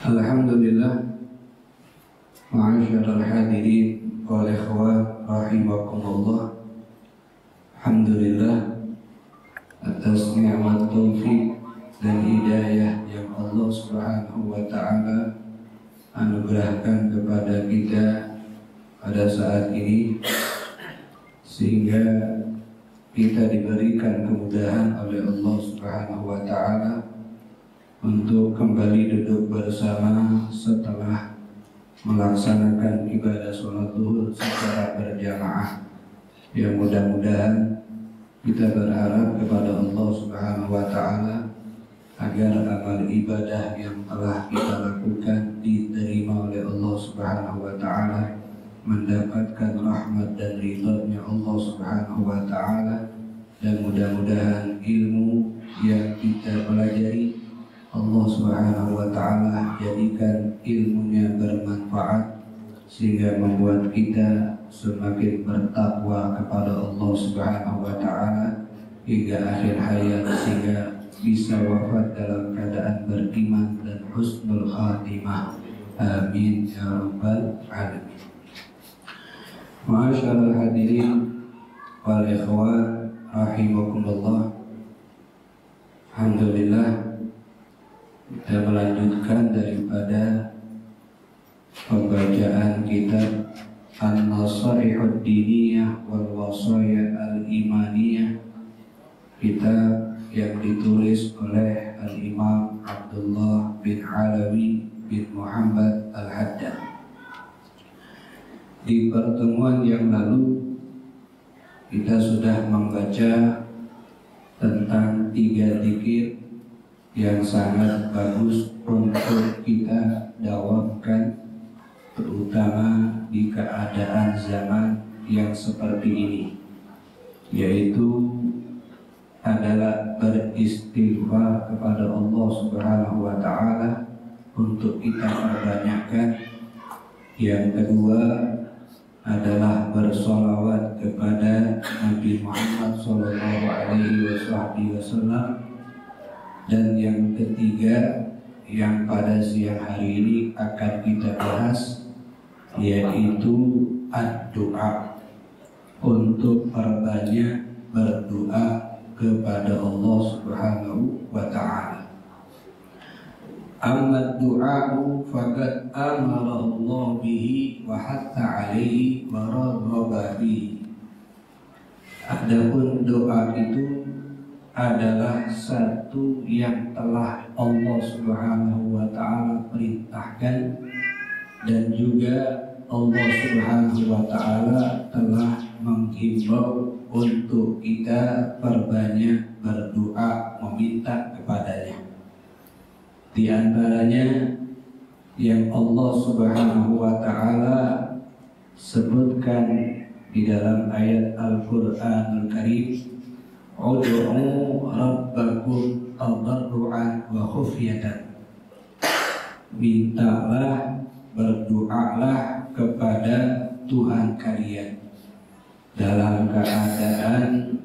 Alhamdulillah, ma'asyiral hadirin wal ikhwan rahimakumullah. Alhamdulillah atas nikmat taufik dan hidayah yang Allah Subhanahu wa taala anugerahkan kepada kita pada saat ini, sehingga kita diberikan kemudahan oleh Allah Subhanahu wa taala untuk kembali duduk bersama setelah melaksanakan ibadah sholat zuhur secara berjamaah. Yang mudah-mudahan kita berharap kepada Allah Subhanahu wa taala agar amal ibadah yang telah kita lakukan diterima oleh Allah Subhanahu wa taala, mendapatkan rahmat dan ridha-Nya Allah Subhanahu wa taala, dan mudah-mudahan ilmu yang kita pelajari Allah Subhanahu wa taala jadikan ilmunya bermanfaat sehingga membuat kita semakin bertakwa kepada Allah Subhanahu wa taala hingga akhir hayat, sehingga bisa wafat dalam keadaan beriman dan husnul khatimah. Amin ya rabbal alamin. Ma'asyiral hadirin wal ikhwan rahimakumullah. Alhamdulillah, kita melanjutkan daripada pembacaan kitab An-Nasaihud Diniyah wal Wasaya Al-Imaniyah, kitab yang ditulis oleh Al-Imam Abdullah bin Alawi bin Muhammad Al-Haddad. Di pertemuan yang lalu kita sudah membaca tentang 3 zikir yang sangat bagus untuk kita dawamkan, terutama di keadaan zaman yang seperti ini, yaitu adalah beristighfar kepada Allah Subhanahu wa taala untuk kita perbanyakkan. Yang kedua adalah bersolawat kepada Nabi Muhammad SAW. Dan yang ketiga yang pada siang hari ini akan kita bahas, yaitu ad-doa, untuk perbanyak berdoa kepada Allah Subhanahu wa ta'ala. Amma du'a'u faqad amara Allah bihi wa hatta alaihi wa raghaba bihi. Adapun doa itu adalah satu yang telah Allah Subhanahu wa ta'ala perintahkan, dan juga Allah Subhanahu wa ta'ala telah menghimbau untuk kita perbanyak berdoa meminta kepadanya. Di antaranya yang Allah Subhanahu wa ta'ala sebutkan di dalam ayat Al-Qur'anul Karim, Ud'u rabbakum tadarru'an wa khufyatan. Mintalah, berdoalah kepada Tuhan kalian dalam keadaan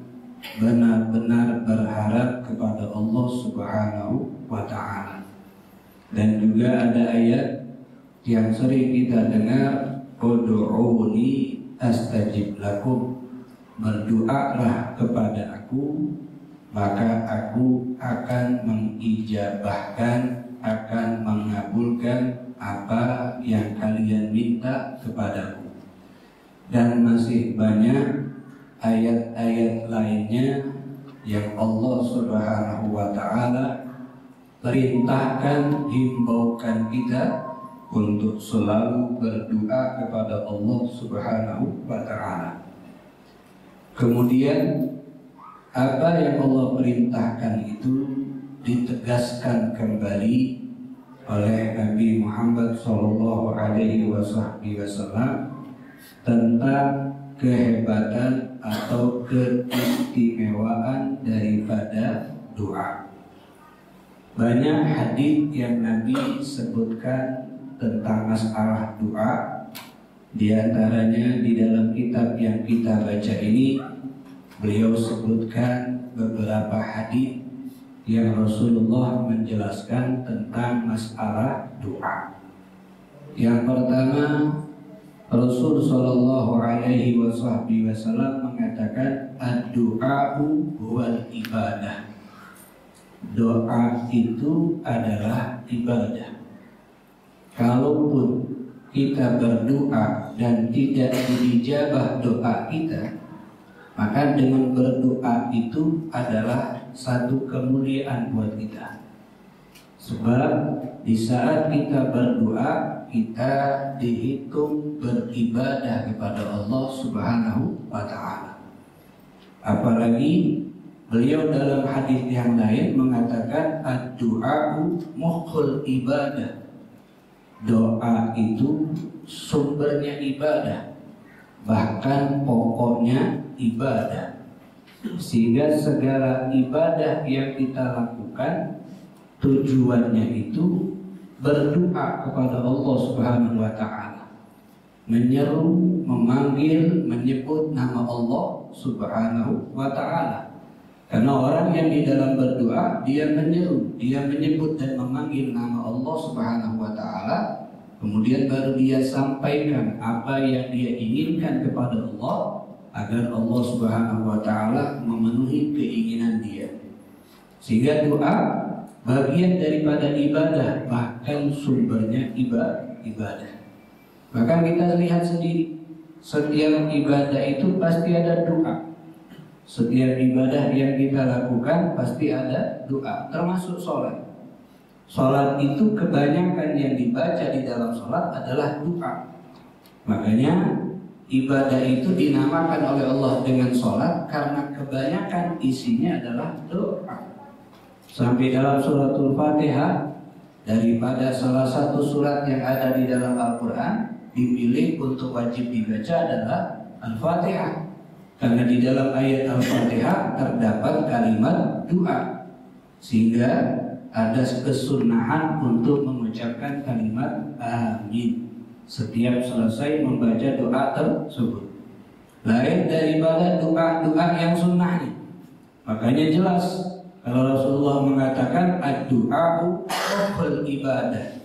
benar-benar berharap kepada Allah Subhanahu wa ta'ala. Dan juga ada ayat yang sering kita dengar, Ud'uni astajib lakum. Berdoalah kepada aku, maka aku akan mengijabahkan, akan mengabulkan apa yang kalian minta kepadaku. Dan masih banyak ayat-ayat lainnya yang Allah Subhanahu wa ta'ala perintahkan, himbaukan kita untuk selalu berdoa kepada Allah Subhanahu wa ta'ala. Kemudian apa yang Allah perintahkan itu ditegaskan kembali oleh Nabi Muhammad SAW tentang kehebatan atau keistimewaan daripada doa. Banyak hadis yang Nabi sebutkan tentang masalah doa. Di antaranya di dalam kitab yang kita baca ini, beliau sebutkan beberapa hadis yang Rasulullah menjelaskan tentang masalah doa. Yang pertama, Rasul Shallallahu Alaihi Wasallam mengatakan ad-du'a'u huwal ibadah. Doa itu adalah ibadah. Kalaupun kita berdoa dan tidak dijabah doa kita, maka dengan berdoa itu adalah satu kemuliaan buat kita. Sebab di saat kita berdoa, kita dihitung beribadah kepada Allah Subhanahu wa ta'ala. Apalagi beliau dalam hadis yang lain mengatakan ad-du'a'u mukhul ibadah. Doa itu sumbernya ibadah, bahkan pokoknya ibadah. Sehingga segala ibadah yang kita lakukan tujuannya itu berdoa kepada Allah Subhanahu wa ta'ala, menyeru, memanggil, menyebut nama Allah Subhanahu wa ta'ala. Karena orang yang di dalam berdoa, dia menyeru, dia menyebut dan memanggil nama Allah Subhanahu wa ta'ala, kemudian baru dia sampaikan apa yang dia inginkan kepada Allah, agar Allah Subhanahu wa ta'ala memenuhi keinginan dia. Sehingga doa bagian daripada ibadah, bahkan sumbernya ibadah. Bahkan kita lihat sendiri, setiap ibadah itu pasti ada doa. Setiap ibadah yang kita lakukan pasti ada doa, termasuk sholat. Sholat itu kebanyakan yang dibaca di dalam sholat adalah doa. Makanya ibadah itu dinamakan oleh Allah dengan sholat karena kebanyakan isinya adalah doa. Sampai dalam suratul Fatihah, daripada salah satu surat yang ada di dalam Al-Quran, dipilih untuk wajib dibaca adalah Al-Fatihah. Karena di dalam ayat Al-Fatihah terdapat kalimat doa, sehingga ada kesunahan untuk mengucapkan kalimat amin setiap selesai membaca doa tersebut. Lain daripada doa-doa yang sunnahnya. Makanya jelas kalau Rasulullah mengatakan ad-du'a'u ruhul ibadah.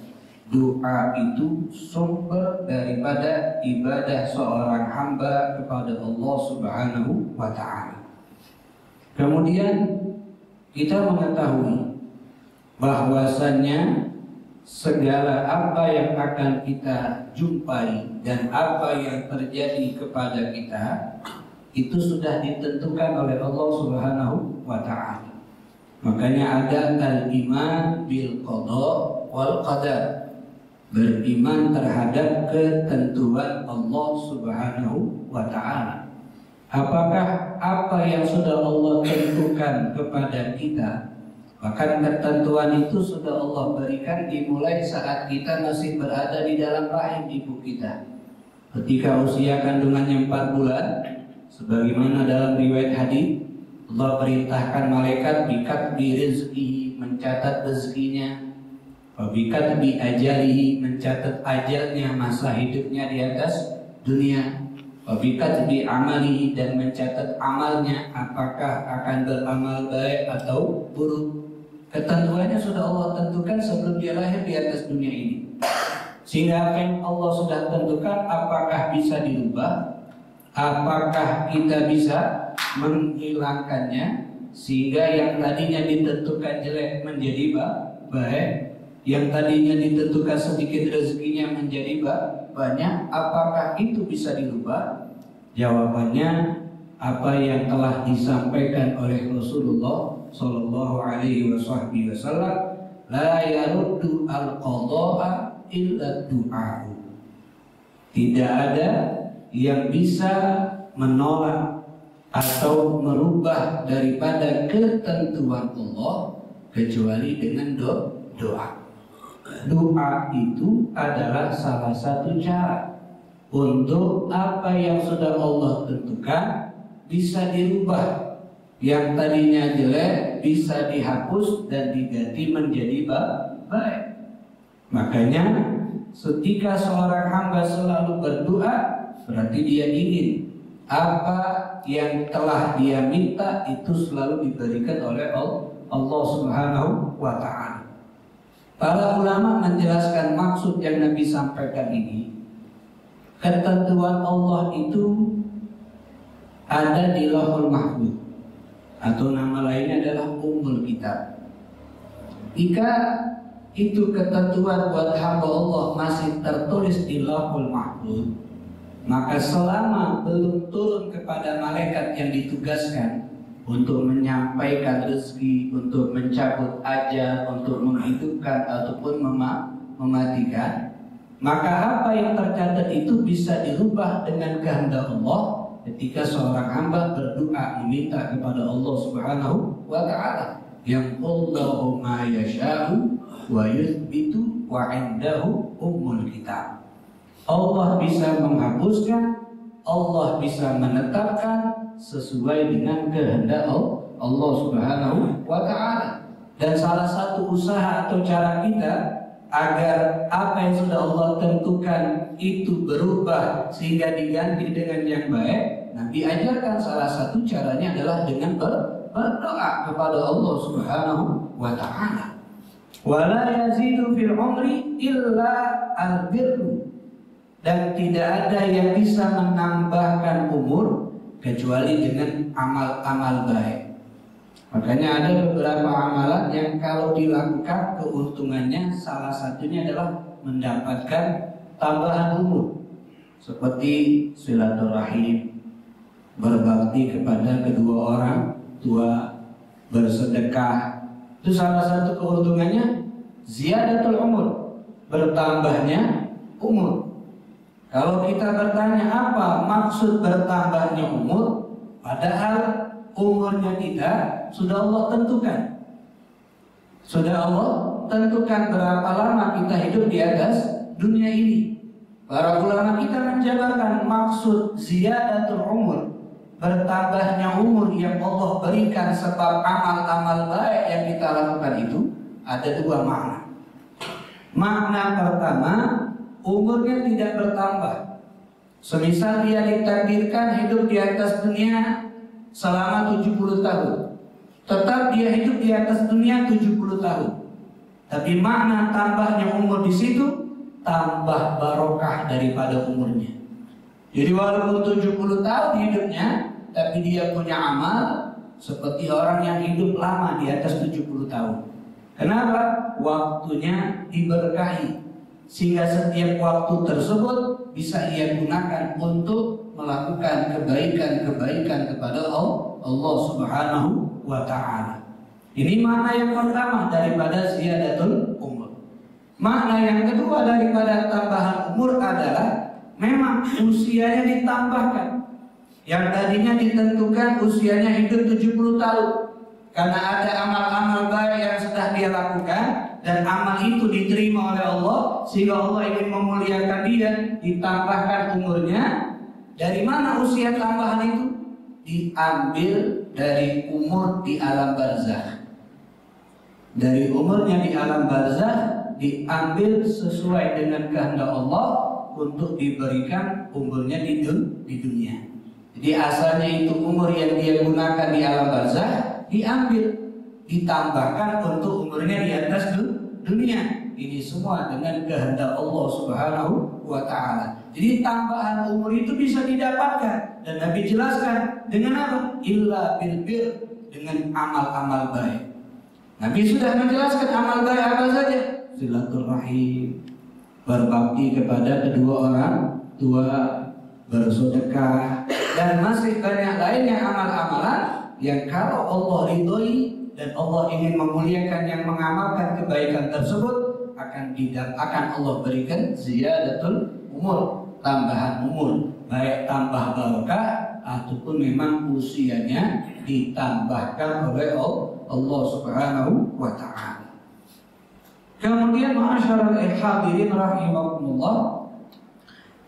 Doa itu sumber daripada ibadah seorang hamba kepada Allah Subhanahu wa ta'ala. Kemudian kita mengetahui bahwasannya segala apa yang akan kita jumpai dan apa yang terjadi kepada kita itu sudah ditentukan oleh Allah Subhanahu wa ta'ala. Makanya ada al-iman bil qada wal qadar, beriman terhadap ketentuan Allah Subhanahu wa ta'ala. Apakah apa yang sudah Allah tentukan kepada kita, bahkan ketentuan itu sudah Allah berikan dimulai saat kita masih berada di dalam rahim ibu kita. Ketika usia kandungannya 4 bulan, sebagaimana dalam riwayat hadis, Allah perintahkan malaikat bikat bi rizqihi, mencatat rezekinya, wabikat bi ajalihi, mencatat ajalnya, masa hidupnya di atas dunia, wabikat bi amalihi, dan mencatat amalnya, apakah akan beramal baik atau buruk. Ketentuannya sudah Allah tentukan sebelum dia lahir di atas dunia ini. Sehingga apa yang Allah sudah tentukan, apakah bisa dirubah, apakah kita bisa menghilangkannya, sehingga yang tadinya ditentukan jelek menjadi baik, yang tadinya ditentukan sedikit rezekinya menjadi banyak, apakah itu bisa dirubah? Jawabannya apa yang telah disampaikan oleh Rasulullah Sallallahu Alaihi Wasallam, la yaruddu al-qada'a illa du'a'u. Tidak ada yang bisa menolak atau merubah daripada ketentuan Allah kecuali dengan doa. Doa itu adalah salah satu cara untuk apa yang sudah Allah tentukan bisa dirubah. Yang tadinya jelek bisa dihapus dan diganti menjadi baik. Makanya ketika seorang hamba selalu berdoa, berarti dia ingin apa yang telah dia minta itu selalu diberikan oleh Allah Subhanahu wa ta'ala. Para ulama menjelaskan maksud yang Nabi sampaikan ini, ketentuan Allah itu ada di Lauhul Mahfuz, atau nama lainnya adalah Ummul Kitab. Jika itu ketentuan buat hamba Allah masih tertulis di Lauhul Mahfuz, maka selama belum turun kepada malaikat yang ditugaskan untuk menyampaikan rezeki, untuk mencabut ajal, untuk menghidupkan ataupun mematikan, maka apa yang tercatat itu bisa dirubah dengan kehendak Allah ketika seorang hamba berdoa meminta kepada Allah Subhanahu wa ta'ala, yang Allahu ma yasha'u wa yuthbitu wa 'indahu ummul kitab. Allah bisa menghapuskan, Allah bisa menetapkan sesuai dengan kehendak Allah Subhanahu wa ta'ala. Dan salah satu usaha atau cara kita agar apa yang sudah Allah tentukan itu berubah sehingga diganti dengan yang baik, Nabi ajarkan salah satu caranya adalah dengan berdoa kepada Allah Subhanahu wa ta'ala. Wala yazidu fil umri illa al-birru. Dan tidak ada yang bisa menambahkan umur kecuali dengan amal-amal baik. Makanya ada beberapa amalan yang kalau dilakukan keuntungannya salah satunya adalah mendapatkan tambahan umur, seperti silaturahim, berbakti kepada kedua orang tua, bersedekah. Itu salah satu keuntungannya ziyadatul umur, bertambahnya umur. Kalau kita bertanya apa maksud bertambahnya umur, padahal umurnya kita sudah Allah tentukan. Sudah Allah tentukan berapa lama kita hidup di atas dunia ini. Para ulama kita menjabarkan maksud ziyadatul umur, bertambahnya umur yang Allah berikan sebab amal-amal baik yang kita lakukan itu ada dua makna. Makna pertama, umurnya tidak bertambah. Semisal dia ditakdirkan hidup di atas dunia selama 70 tahun, tetap dia hidup di atas dunia 70 tahun. Tapi makna tambahnya umur di situ tambah barokah daripada umurnya. Jadi walaupun 70 tahun hidupnya, tapi dia punya amal seperti orang yang hidup lama di atas 70 tahun. Kenapa? Waktunya diberkahi, sehingga setiap waktu tersebut bisa ia gunakan untuk melakukan kebaikan-kebaikan kepada Allah Subhanahu wa ta'ala. Ini makna yang pertama daripada ziyadatul umur. Makna yang kedua daripada tambahan umur adalah memang usianya ditambahkan. Yang tadinya ditentukan usianya hidup 70 tahun, karena ada amal-amal baik yang sudah dia lakukan dan amal itu diterima oleh Allah, sehingga Allah ingin memuliakan dia, ditambahkan umurnya. Dari mana usia tambahan itu? Diambil dari umur di alam barzakh. Dari umurnya di alam barzakh diambil sesuai dengan kehendak Allah untuk diberikan umurnya di dunia. Jadi asalnya itu umur yang dia gunakan di alam barzakh diambil, ditambahkan untuk umurnya di atas dunia. Ini semua dengan kehendak Allah Subhanahu wa ta'ala. Jadi tambahan umur itu bisa didapatkan, dan Nabi jelaskan dengan apa? Illa bil bir, dengan amal-amal baik. Nabi sudah menjelaskan amal baik apa saja. Silaturahim, berbakti kepada kedua orang tua, bersedekah, dan masih banyak lainnya amal-amalan yang kalau Allah ridhoi dan Allah ingin memuliakan yang mengamalkan kebaikan tersebut, akan Allah berikan ziyadatul umur, tambahan umur, baik tambah barokah ataupun memang usianya ditambahkan oleh Allah Subhanahu wa ta'ala. Kemudian ma'asyiral hadirin rahimakumullah,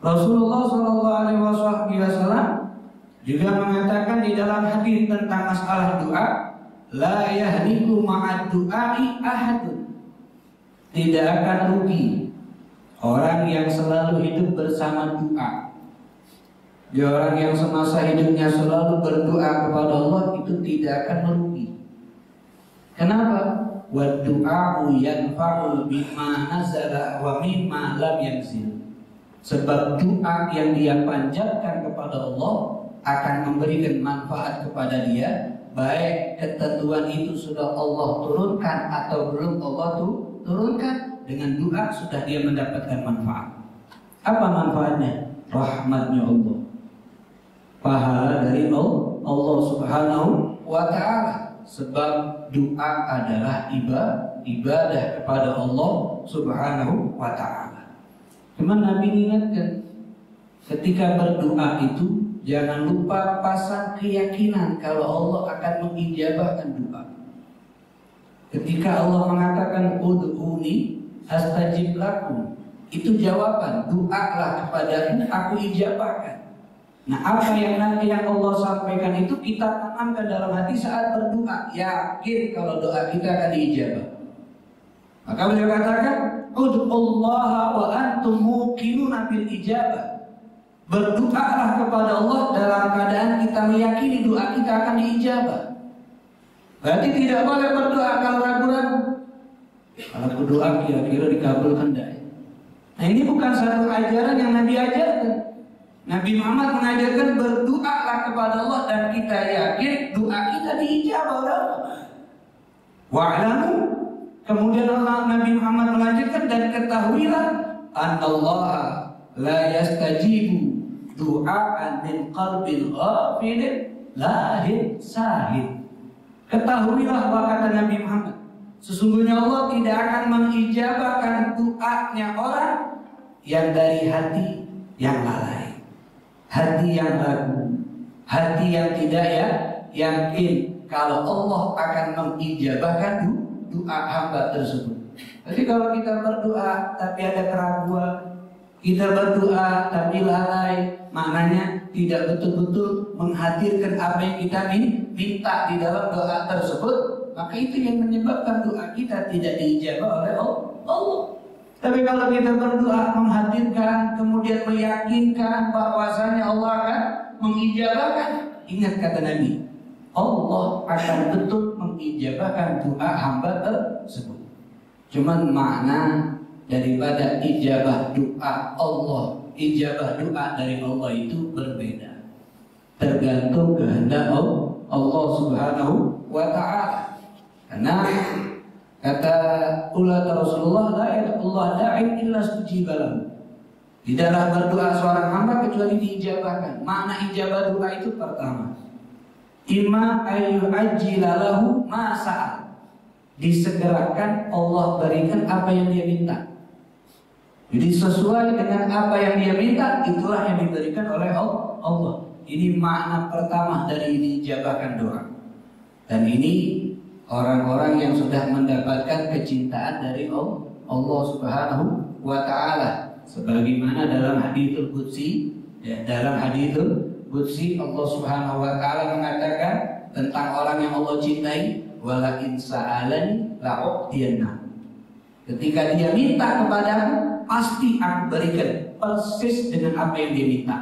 Rasulullah sallallahu alaihi wasallam juga mengatakan di dalam hadis tentang masalah doa, la yahliku ma'ad du'ai ahadun. Tidak akan rugi orang yang selalu hidup bersama doa. Dia orang yang semasa hidupnya selalu berdoa kepada Allah, itu tidak akan merugi. Kenapa? wa du'a'u yanfa'u bima nazala wa mimma lam yanzil. Sebab doa yang dia panjatkan kepada Allah akan memberikan manfaat kepada dia, baik ketentuan itu sudah Allah turunkan atau belum Allah turunkan. Dengan doa sudah dia mendapatkan manfaat. Apa manfaatnya? Rahmatnya Allah, pahala dari Allah Subhanahu wa ta'ala. Sebab doa adalah ibadah kepada Allah Subhanahu wa ta'ala. Cuman Nabi ingatkan, ketika berdoa itu jangan lupa pasang keyakinan kalau Allah akan mengijabahkan doa. Ketika Allah mengatakan ud'uni astajib lakum, itu jawaban, doalah kepadaku, aku ijabahkan. Nah, apa yang nanti yang Allah sampaikan itu kita tanamkan dalam hati saat berdoa, yakin kalau doa kita akan diijabah. Maka beliau katakan, ud'ullaha wa antum muqinuna bil ijabah. Berdoalah kepada Allah dalam keadaan kita meyakini doa kita akan diijabah. Berarti tidak boleh berdoa kalau ragu-ragu. Kalau berdoa kira-kira dikabulkan tidak? Nah, ini bukan satu ajaran yang Nabi ajarkan. Nabi Muhammad mengajarkan berdoalah kepada Allah dan kita yakin doa kita diijabah oleh Allah. Wa'lamu, kemudian Nabi Muhammad melanjutkan, dan ketahuilah anallaha la yastajibu du'aan min qalbin ghafilin lahin sahid. Ketahuilah, kata Nabi Muhammad, sesungguhnya Allah tidak akan mengijabahkan doanya orang yang dari hati yang lalai, hati yang ragu, hati yang tidak yakin kalau Allah akan mengijabahkan doa hamba tersebut. Jadi kalau kita berdoa tapi ada keraguan, kita berdoa tapi lalai, maknanya tidak betul-betul menghadirkan apa yang kita minta di dalam doa tersebut, maka itu yang menyebabkan doa kita tidak diijabah oleh Allah. Tapi kalau kita berdoa menghadirkan, kemudian meyakinkan bahwasanya Allah akan mengijabahkan, ingat kata Nabi, Allah akan betul mengijabahkan doa hamba tersebut. Cuman makna daripada ijabah doa Allah, ijabah doa dari Allah itu berbeda, tergantung kehendak Allah Subhanahu wa ta'ala. Karena kata ulat Rasulullah, la yad'ullah da'in illa stujiba lahu. Tidaklah berdoa seorang hamba kecuali diijabahkan. Makna ijabah doa itu pertama, imma ayyu'ajjila lahu ma sa'al, disegerakan Allah berikan apa yang dia minta. Jadi sesuai dengan apa yang dia minta, itulah yang diberikan oleh Allah. Ini makna pertama dari diijabahkan doa. Dan ini orang-orang yang sudah mendapatkan kecintaan dari Allah Subhanahu wa ta'ala. Sebagaimana dalam haditsul qudsi, dalam haditsul qudsi Allah Subhanahu wa ta'ala mengatakan tentang orang yang Allah cintai, wala in sa'alani la'u'tiyanna. Ketika dia minta kepadamu, pasti aku berikan persis dengan apa yang dia minta.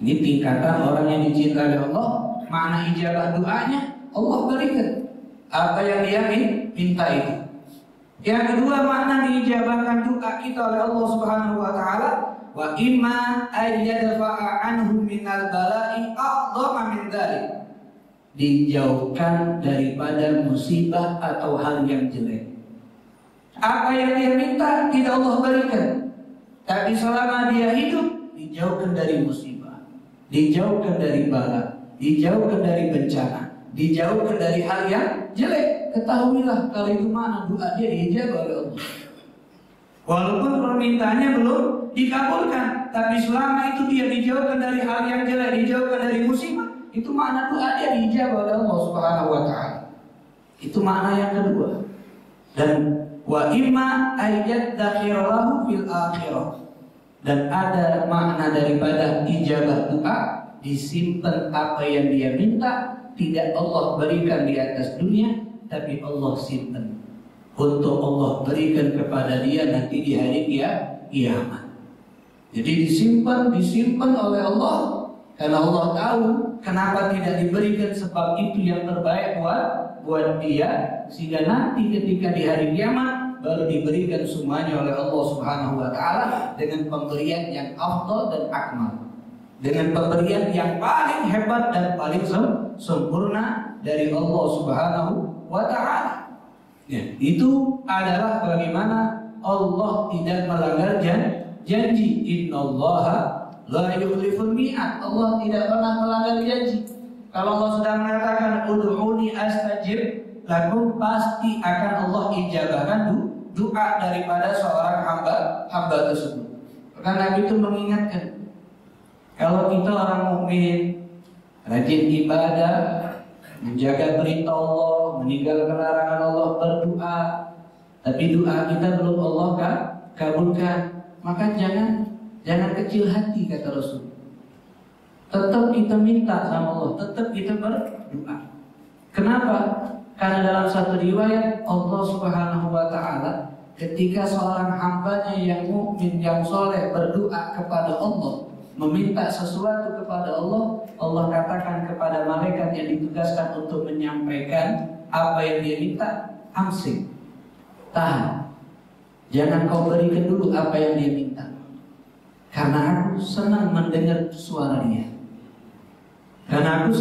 Ini tingkatan orang yang dicintai oleh Allah. Makna ijabah doanya, Allah berikan apa yang dia minta itu. Yang kedua, makna diijabahkan doa kita oleh Allah Subhanahu wa ta'ala, wa imma ayyadfa'a anhu minal bala'i a'dhama min dzalik, dijauhkan daripada musibah atau hal yang jelek. Apa yang dia minta tidak Allah berikan, tapi selama dia hidup dijauhkan dari musibah, dijauhkan dari bala, dijauhkan dari bencana, dijauhkan dari hal yang jelek. Ketahuilah kalau itu mana doa dia diijabah oleh Allah. Walaupun permintaannya belum dikabulkan, tapi selama itu dia dijauhkan dari hal yang jelek, dijauhkan dari musibah, itu makna doa dia diijabah oleh Allah Subhanahu wa ta'ala. Itu makna yang kedua. Dan wa imma ayyad dakhirahu fil akhirah, dan ada makna daripada ijabah doa, disimpan apa yang dia minta, tidak Allah berikan di atas dunia, tapi Allah simpan untuk Allah berikan kepada dia nanti di hari kiamat. Jadi disimpan oleh Allah, karena Allah tahu kenapa tidak diberikan, sebab itu yang terbaik buat dia, sehingga nanti ketika di hari kiamat baru diberikan semuanya oleh Allah Subhanahu wa taala dengan pemberian yang afdal dan akmal, dengan pemberian yang paling hebat dan paling sempurna dari Allah Subhanahu wa taala. Ya, itu adalah bagaimana Allah tidak melanggar janji. Innallaha la yukhliful mi'ad. Allah tidak pernah melanggar janji. Kalau Allah sudah mengatakan ud'uni astajib lakum, pasti akan Allah ijabahkan doa daripada seorang hamba tersebut. Karena Nabi itu mengingatkan, kalau kita orang mukmin, rajin ibadah, menjaga perintah Allah, meninggalkan larangan Allah, berdoa, tapi doa kita belum Allah kabulkan, maka jangan kecil hati, kata Rasul. Tetap kita minta sama Allah, tetap kita berdoa. Kenapa? Karena dalam satu riwayat Allah Subhanahu wa taala ketika seorang hambanya yang mukmin, yang soleh berdoa kepada Allah, meminta sesuatu kepada Allah, Allah katakan kepada malaikat yang ditugaskan untuk menyampaikan apa yang dia minta, amsik, tahan, jangan kau berikan dulu apa yang dia minta, karena aku senang mendengar suara dia. Karena aku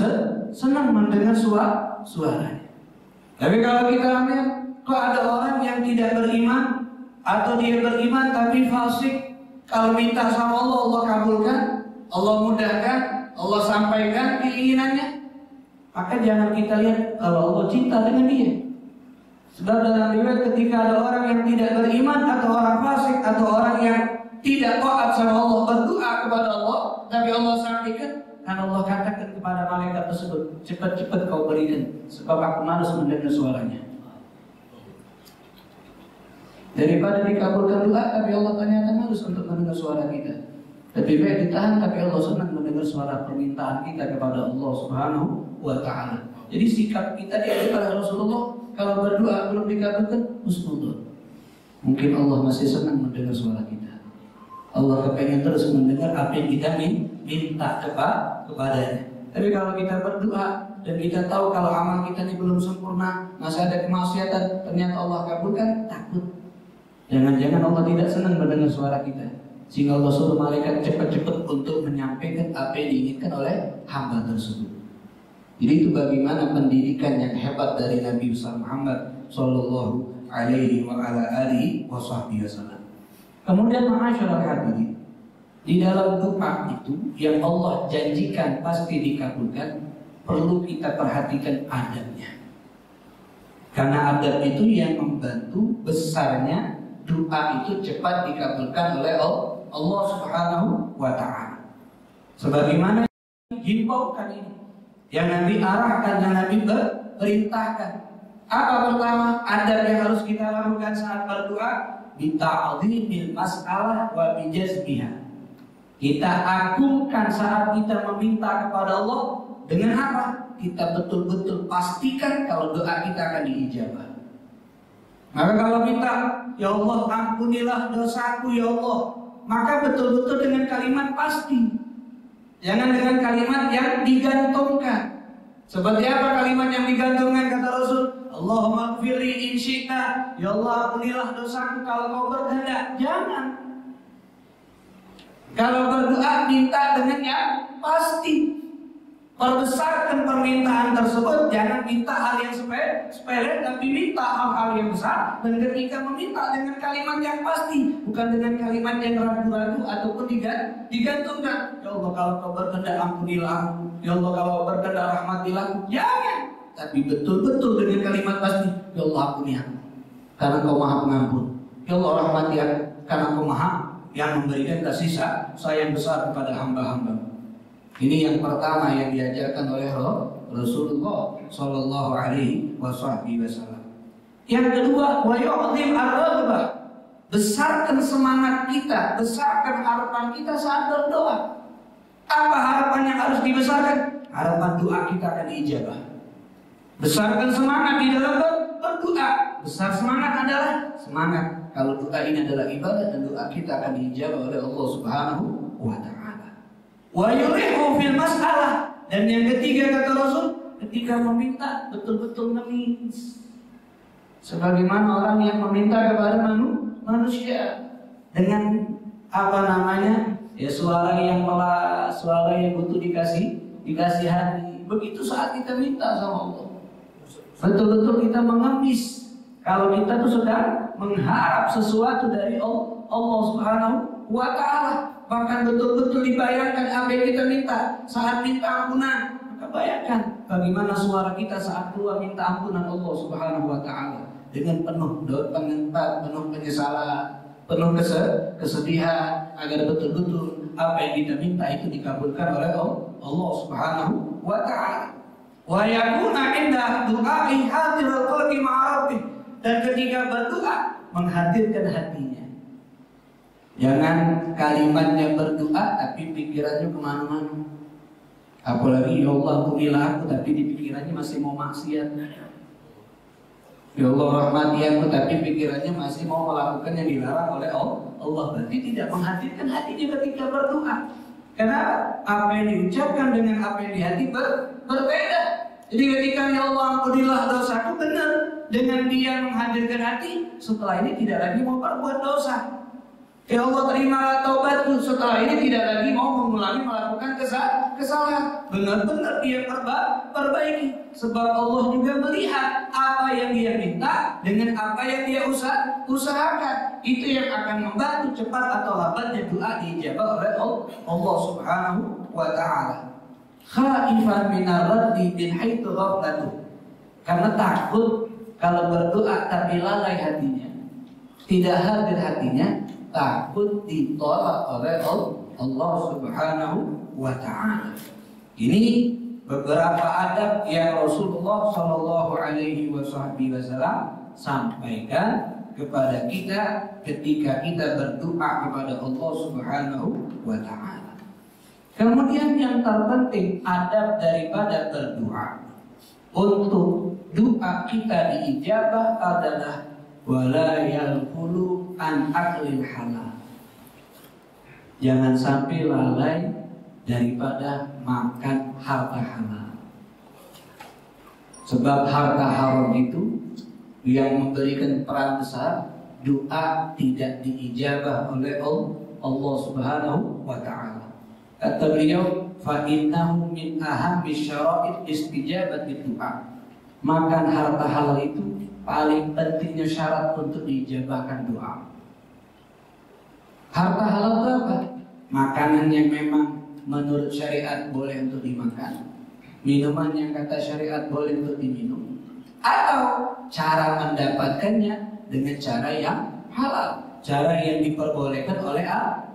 senang mendengar suaranya. Tapi kalau kita lihat, kok ada orang yang tidak beriman, atau dia beriman tapi fasik, kalau minta sama Allah, Allah kabulkan, Allah mudahkan, Allah sampaikan keinginannya. Maka jangan kita lihat kalau Allah cinta dengan dia. Sebab dalam riwayat ketika ada orang yang tidak beriman, atau orang fasik, atau orang yang tidak taat sama Allah, berdoa kepada Allah, tapi Allah sampaikan, kan Allah katakan kepada malaikat tersebut, cepat-cepat kau berikan, sebab aku malas mendengar suaranya. Daripada dikabulkan doa, tapi Allah ternyata malas untuk mendengar suara kita. Lebih baik ditahan, tapi Allah senang mendengar suara permintaan kita kepada Allah Subhanahu wa taala. Jadi sikap kita diajarkan Rasulullah, kalau berdoa belum dikabulkan, husnuzon. Mungkin Allah masih senang mendengar suara kita. Allah kepengen terus mendengar apa yang kita minta kepadanya. Tapi kalau kita berdoa dan kita tahu kalau amal kita ini belum sempurna, masih ada kemaksiatan, ternyata Allah kabulkan, takut. Jangan-jangan Allah tidak senang mendengar suara kita, sehingga Allah suruh malaikat cepat-cepat untuk menyampaikan apa yang diinginkan oleh hamba tersebut. Jadi itu bagaimana pendidikan yang hebat dari Nabi Muhammad Sallallahu Alaihi Wasallam. Kemudian ma'asyiral hadirin, di dalam doa itu yang Allah janjikan pasti dikabulkan, perlu kita perhatikan adabnya. Karena adab itu yang membantu besarnya doa itu cepat dikabulkan oleh Allah Subhanahu wa taala. Sebagaimana himbaukan ini yang Nabi arahkan dan Nabi perintahkan. Apa pertama adab yang harus kita lakukan saat berdoa? Bita'zimil mas'alah wa bijazmiha. Kita agungkan saat kita meminta kepada Allah dengan apa? Kita betul-betul pastikan kalau doa kita akan diijabah. Maka kalau minta, ya Allah ampunilah dosaku ya Allah, maka betul-betul dengan kalimat pasti. Jangan dengan kalimat yang digantungkan. Seperti apa kalimat yang digantungkan, kata Rasul? Allahumma gfirli in syi'ta, ya Allah ampunilah dosaku kalau kau berkehendak. Jangan. Kalau berdoa minta dengan yang pasti. Perbesarkan permintaan tersebut, jangan minta hal yang sepele, tapi minta hal-hal yang besar. Dan ketika meminta dengan kalimat yang pasti, bukan dengan kalimat yang ragu-ragu ataupun digantungkan. Ya Allah kalau kau berkehendak ampunilah aku, ya Allah kalau berkehendak rahmatilah aku. Jangan, tapi betul-betul dengan kalimat pasti. Ya Allah ampuni aku, karena kau maha pengampun. Ya Allah rahmati aku, karena kau maha yang memberikan kasih sayang besar kepada hamba-hamba. Ini yang pertama yang diajarkan oleh Rasulullah Sallallahu Alaihi Wasallam. Yang kedua, wa yu'zim ar-raghbah. Besarkan semangat kita, besarkan harapan kita saat berdoa. Apa harapan yang harus dibesarkan? Harapan doa kita akan diijabah. Besarkan semangat di dalam berdoa. Besar semangat adalah semangat kalau doa ini adalah ibadah dan doa kita akan diijabah oleh Allah Subhanahu wa taala. Wa yurihu fil mas'alah, dan yang ketiga kata Rasul, ketika meminta betul-betul nangis. Sebagaimana orang yang meminta kepada manusia dengan ya suara yang pelan, suara yang butuh dikasih hati. Begitu saat kita minta sama Allah, betul-betul kita mengemis kalau kita tuh sedang mengharap sesuatu dari Allah Subhanahu wa Ta'ala. Bahkan betul-betul dibayangkan apa yang kita minta saat minta ampunan. Maka bayangkan bagaimana suara kita saat keluar minta ampunan Allah Subhanahu wa Ta'ala dengan penuh penyesalan, penuh kesedihan, agar betul-betul apa yang kita minta itu dikabulkan oleh Allah Subhanahu wa Ta'ala. Wa yakuna inda du'ai hadirul qalbi ma'arabi, dan ketika berdoa menghadirkan hatinya. Jangan kalimatnya berdoa tapi pikirannya kemana-mana. Apalagi ya Allah ampunilah aku tapi di pikirannya masih mau maksiat. Ya Allah rahmati aku tapi pikirannya masih mau melakukan yang dilarang oleh Allah. Berarti tidak menghadirkan hatinya ketika berdoa. Karena apa yang diucapkan dengan apa yang di hati berbeda. Jadi ketika ya Allah ampunilah dosaku, benar, dengan dia menghadirkan hati, setelah ini tidak lagi mau berbuat dosa. Ya Allah terimalah taubatku, setelah ini tidak lagi mau mengulangi melakukan kesalahan. Benar-benar dia perbaiki. Sebab Allah juga melihat apa yang dia minta dengan apa yang dia usahakan. Itu yang akan membantu cepat atau lambatnya doa diijabah oleh Allah Subhanahu wa Ta'ala. Khaifan minar raddi bin haitsu ghaflatuh, karena takut kalau berdoa tapi lalai hatinya, tidak hadir hatinya, takut ditolak oleh Allah Subhanahu wa Ta'ala. Ini beberapa adab yang Rasulullah Shallallahu Alaihi Wasallam sampaikan kepada kita ketika kita berdoa kepada Allah Subhanahu wa Ta'ala. Kemudian yang terpenting adab daripada berdoa untuk doa kita diijabah adalah wala yalqulu an aklil halal. Jangan sampai lalai daripada makan harta halal. Sebab harta haram itu yang memberikan peran besar doa tidak diijabah oleh Allah Subhanahu wa Ta'ala. Kata beliau, fa innahu min ahammi syara'id istijabati du'a. Makan harta halal itu paling pentingnya syarat untuk diijabahkan doa. Harta halal itu apa? Makanan yang memang menurut syariat boleh untuk dimakan, minuman yang kata syariat boleh untuk diminum, atau cara mendapatkannya dengan cara yang halal, cara yang diperbolehkan oleh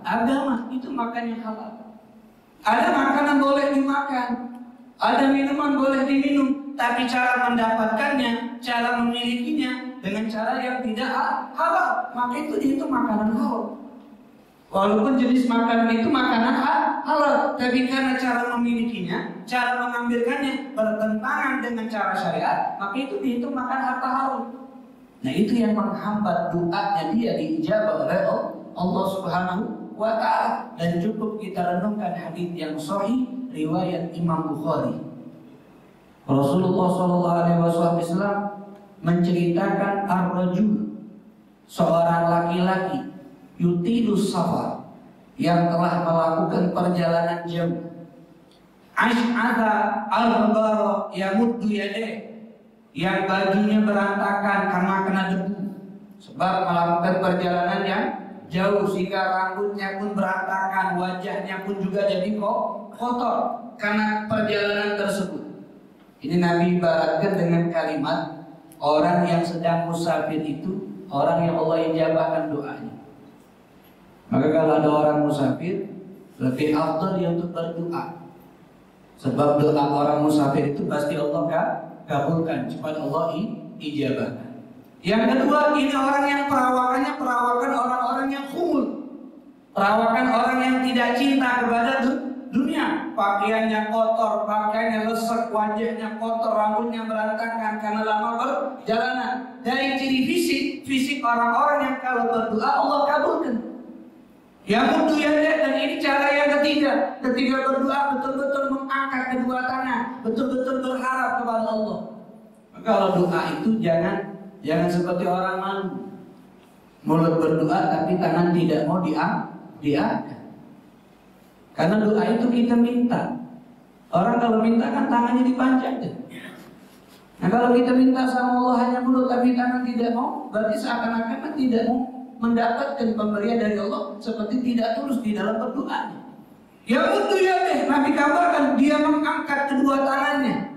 agama, itu makan yang halal. Ada makanan boleh dimakan, ada minuman boleh diminum, tapi cara mendapatkannya, cara memilikinya dengan cara yang tidak halal, maka itu dihitung makanan halal. Walaupun jenis makanan itu makanan halal, tapi karena cara memilikinya, cara mengambilkannya bertentangan dengan cara syariat, maka itu dihitung makan harta haram. Nah itu yang menghambat doanya dia diijabah oleh Allah Subhanahu wa Ta'ala. Dan cukup kita renungkan hadis yang sahih riwayat Imam Bukhari. Rasulullah SAW menceritakan ar-rajul, seorang laki-laki yutilus safar, yang telah melakukan perjalanan jauh, ash'atha al-bara yamuddu yadeh, yang bajunya berantakan karena kena debu, sebab melakukan perjalanan yang jauh sehingga rambutnya pun berantakan, wajahnya pun juga jadi kotor karena perjalanan tersebut. Ini Nabi ibaratkan dengan kalimat orang yang sedang musafir itu orang yang Allah ijabahkan doanya. Maka kalau ada orang musafir, lebih afdal dia untuk berdoa. Sebab doa orang musafir itu pasti Allah kabulkan, cepat Allah ijabahkan. Yang kedua, ini orang yang perawakannya perawakan orang-orang yang khumul, perawakan orang yang tidak cinta kepada dunia. Pakaiannya kotor, pakaiannya lesek, wajahnya kotor, rambutnya berantakan karena lama berjalanan. Dari ciri fisik orang-orang yang kalau berdoa Allah kabulkan. Yamuddu yadayhi, dan ini cara yang ketiga. Ketika berdoa betul-betul mengangkat kedua tangan, betul-betul berharap kepada Allah. Maka kalau doa itu jangan seperti orang malu. Mulut berdoa tapi tangan tidak mau diangkat. Karena doa itu kita minta. Orang kalau minta kan tangannya dipanjangkan. Nah kalau kita minta sama Allah hanya mulut tapi tangan tidak mau, berarti seakan-akan tidak mau mendapatkan pemberian dari Allah, seperti tidak tulus di dalam berdoanya. Yamuddu yadayhi, Nabi kabarkan dia mengangkat kedua tangannya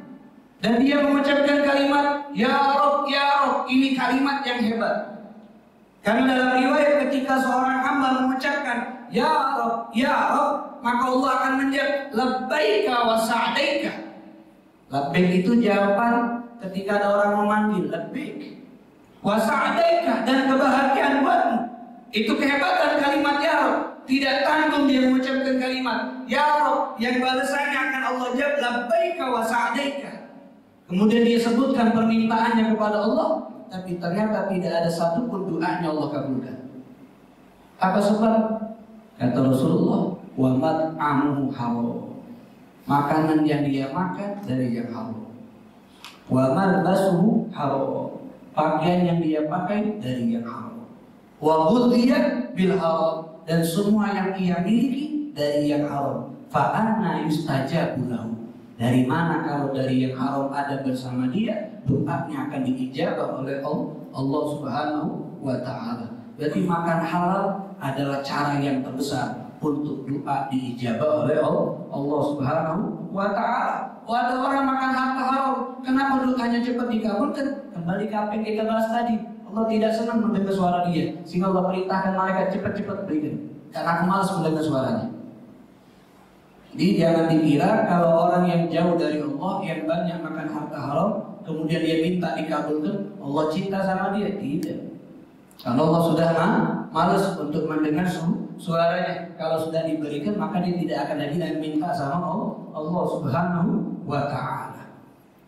dan dia mengucapkan kalimat Ya Rabb, Ya Rabb. Ini kalimat yang hebat. Karena dalam riwayat ketika seorang hamba mengucapkan Ya Rabb, Ya Rabb, maka Allah akan menjawab labbaika wa sa'daika. Labbaik itu jawaban ketika ada orang memanggil, labbaik. Wa sa'daika, dan kebahagiaan buatmu. Itu kehebatan kalimat Ya Rabb. Tidak tanggung dia mengucapkan kalimat Ya Rabb yang balasannya akan Allah jawab labbaika wa sa'daika. Kemudian dia sebutkan permintaannya kepada Allah, tapi ternyata tidak ada satupun doanya Allah kabulkan. Apa sebab? Kata Rasulullah, wa mat'amuhu haram. Makanan yang dia makan dari yang haram. Wa malbasuhu haram. Pakaian yang dia pakai dari yang haram. Wa ghudhiya bil haram, dan semua yang ia miliki dari yang haram. Fa anna yustajabu lahu. Dari mana kalau dari yang haram ada bersama dia, doanya akan diijabah oleh Allah Subhanahu wa Ta'ala. Berarti makan halal adalah cara yang terbesar untuk doa diijabah oleh Allah Subhanahu wa Ta'ala. Ada orang makan harta haram, kenapa doanya cepat dikabulkan? Kembali ke apa yang kita bahas tadi. Allah tidak senang mendengar suara dia, sehingga Allah perintahkan malaikat cepat-cepat berikan. Karena aku malas mendengar suaranya. Jadi jangan dikira kalau orang yang jauh dari Allah, yang banyak makan harta haram, kemudian dia minta dikabulkan, Allah cinta sama dia. Tidak. Kalau Allah sudah malas untuk mendengar suaranya, kalau sudah diberikan maka dia tidak akan lagi minta sama Allah Subhanahu wa Ta'ala.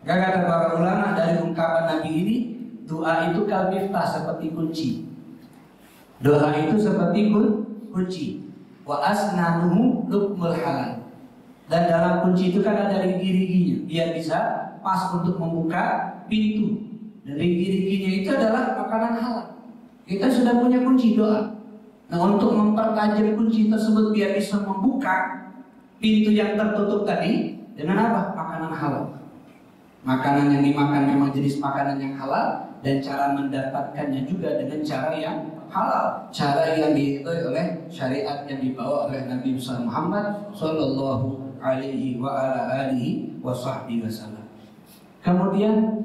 Kata para ulama dari ungkapan Nabi ini, doa itu kalmiftah, seperti kunci. Doa itu seperti kunci. Wa asnanuhu lukmul halal. Dan dalam kunci itu kan ada rigi-riginya, biar bisa pas untuk membuka pintu. Dan rigi-riginya itu adalah makanan halal. Kita sudah punya kunci doa. Nah, untuk mempertajam kunci tersebut biar bisa membuka pintu yang tertutup tadi, dengan apa? Makanan halal. Makanan yang dimakan memang jenis makanan yang halal, dan cara mendapatkannya juga dengan cara yang halal. Cara yang diridhoi oleh syariat yang dibawa oleh Nabi Muhammad sallallahu alaihi wa ala alihi wa sahbihi wasallam. Kemudian